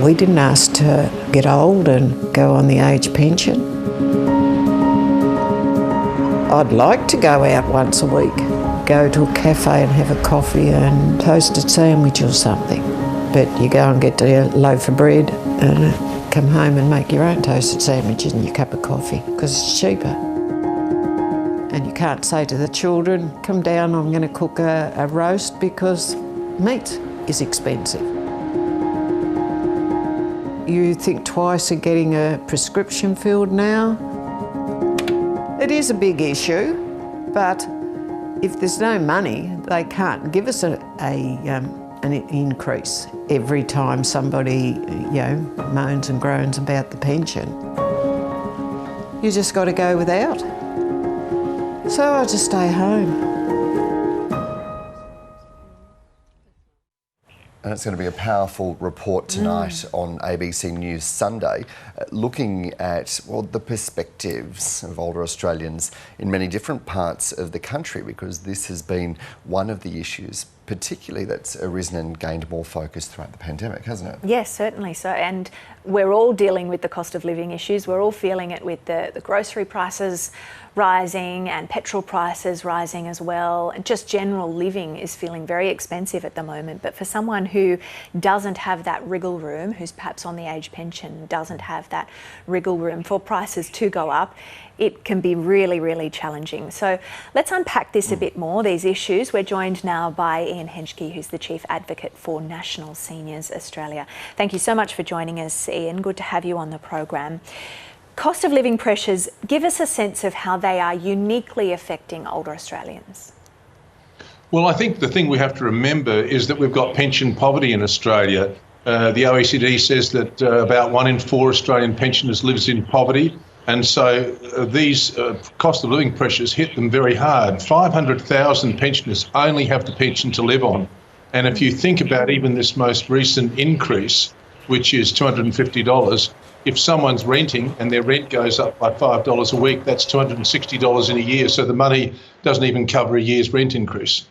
We didn't ask to get old and go on the age pension. I'd like to go out once a week, go to a cafe and have a coffee and toasted sandwich or something. But you go and get a loaf of bread and come home and make your own toasted sandwiches and your cup of coffee because it's cheaper. And you can't say to the children, come down, I'm going to cook a roast because meat is expensive. You think twice of getting a prescription filled now. It is a big issue, but if there's no money, they can't give us an increase every time somebody, moans and groans about the pension. You just got to go without. So I just stay home. And it's going to be a powerful report tonight on ABC News Sunday, looking at, the perspectives of older Australians in many different parts of the country, because this has been one of the issues particularly that's arisen and gained more focus throughout the pandemic, hasn't it? Yes, certainly so. And we're all dealing with the cost of living issues. We're all feeling it with the grocery prices rising and petrol prices rising as well. And just general living is feeling very expensive at the moment. But for someone who doesn't have that wriggle room, who's perhaps on the age pension, doesn't have that wriggle room for prices to go up, it can be really, really challenging. So let's unpack this a bit more, these issues. We're joined now by Henschke, who's the Chief Advocate for National Seniors Australia. Thank you so much for joining us, Ian. Good to have you on the program. Cost of living pressures, give us a sense of how they are uniquely affecting older Australians. Well, I think the thing we have to remember is that we've got pension poverty in Australia. The OECD says that about 1 in 4 Australian pensioners lives in poverty. And so these cost of living pressures hit them very hard. 500,000 pensioners only have the pension to live on. And if you think about even this most recent increase, which is $250, if someone's renting and their rent goes up by $5 a week, that's $260 in a year. So the money doesn't even cover a year's rent increase.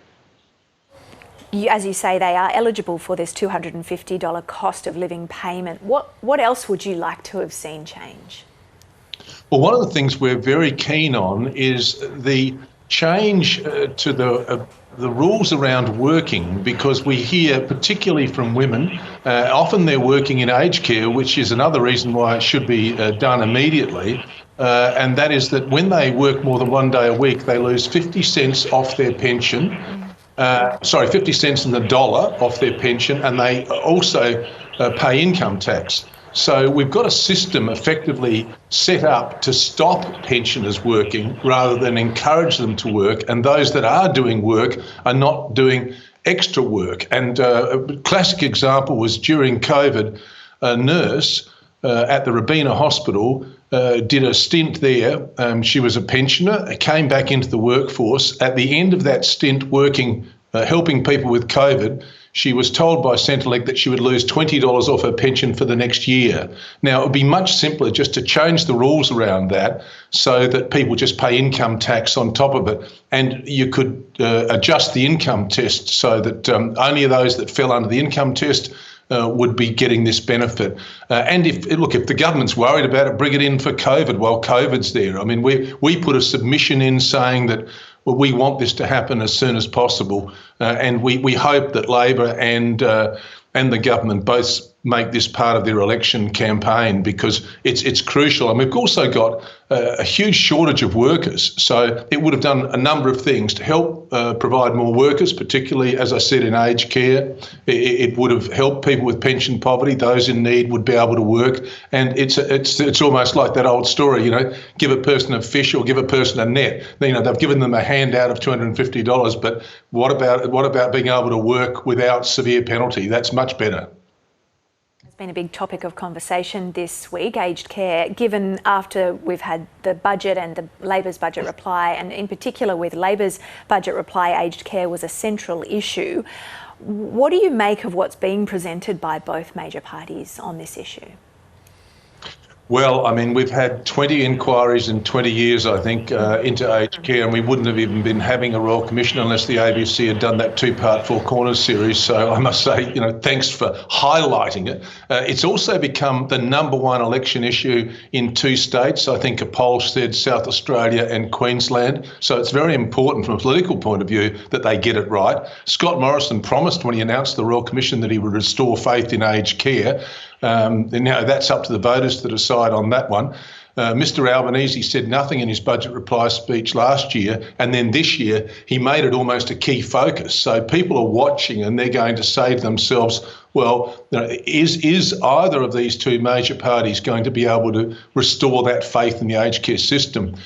As you say, they are eligible for this $250 cost of living payment. What else would you like to have seen change? Well, one of the things we're very keen on is the change to the rules around working, because we hear, particularly from women, often they're working in aged care, which is another reason why it should be done immediately. And that is that when they work more than 1 day a week, they lose 50 cents off their pension. 50 cents in the dollar off their pension, and they also pay income tax. So we've got a system effectively set up to stop pensioners working rather than encourage them to work, and those that are doing work are not doing extra work. And a classic example was during COVID, a nurse at the Robina Hospital did a stint there. She was a pensioner, came back into the workforce. At the end of that stint working, helping people with COVID, she was told by Centrelink that she would lose $20 off her pension for the next year. Now, it would be much simpler just to change the rules around that so that people just pay income tax on top of it. And you could adjust the income test so that only those that fell under the income test would be getting this benefit. And if the government's worried about it, bring it in for COVID while COVID's there. I mean, we put a submission in saying that we want this to happen as soon as possible, and we hope that Labor and the government both make this part of their election campaign, because it's crucial. And we've also got a huge shortage of workers, so it would have done a number of things to help provide more workers, particularly, as I said, in aged care. It would have helped people with pension poverty. Those in need would be able to work. And it's almost like that old story, give a person a fish or give a person a net. They've given them a handout of $250, but what about being able to work without severe penalty? That's much better. Been a big topic of conversation this week, aged care, given after we've had the budget and the Labor's budget reply, and in particular with Labor's budget reply, aged care was a central issue. What do you make of what's being presented by both major parties on this issue? Well, I mean, we've had 20 inquiries in 20 years, I think, into aged care, and we wouldn't have even been having a Royal Commission unless the ABC had done that two-part Four Corners series. So I must say, thanks for highlighting it. It's also become the number one election issue in two states. I think a poll said South Australia and Queensland. So it's very important from a political point of view that they get it right. Scott Morrison promised when he announced the Royal Commission that he would restore faith in aged care. And now that's up to the voters to decide on that one. Mr Albanese said nothing in his budget reply speech last year, and then this year he made it almost a key focus. So people are watching and they're going to say to themselves, well, is either of these two major parties going to be able to restore that faith in the aged care system?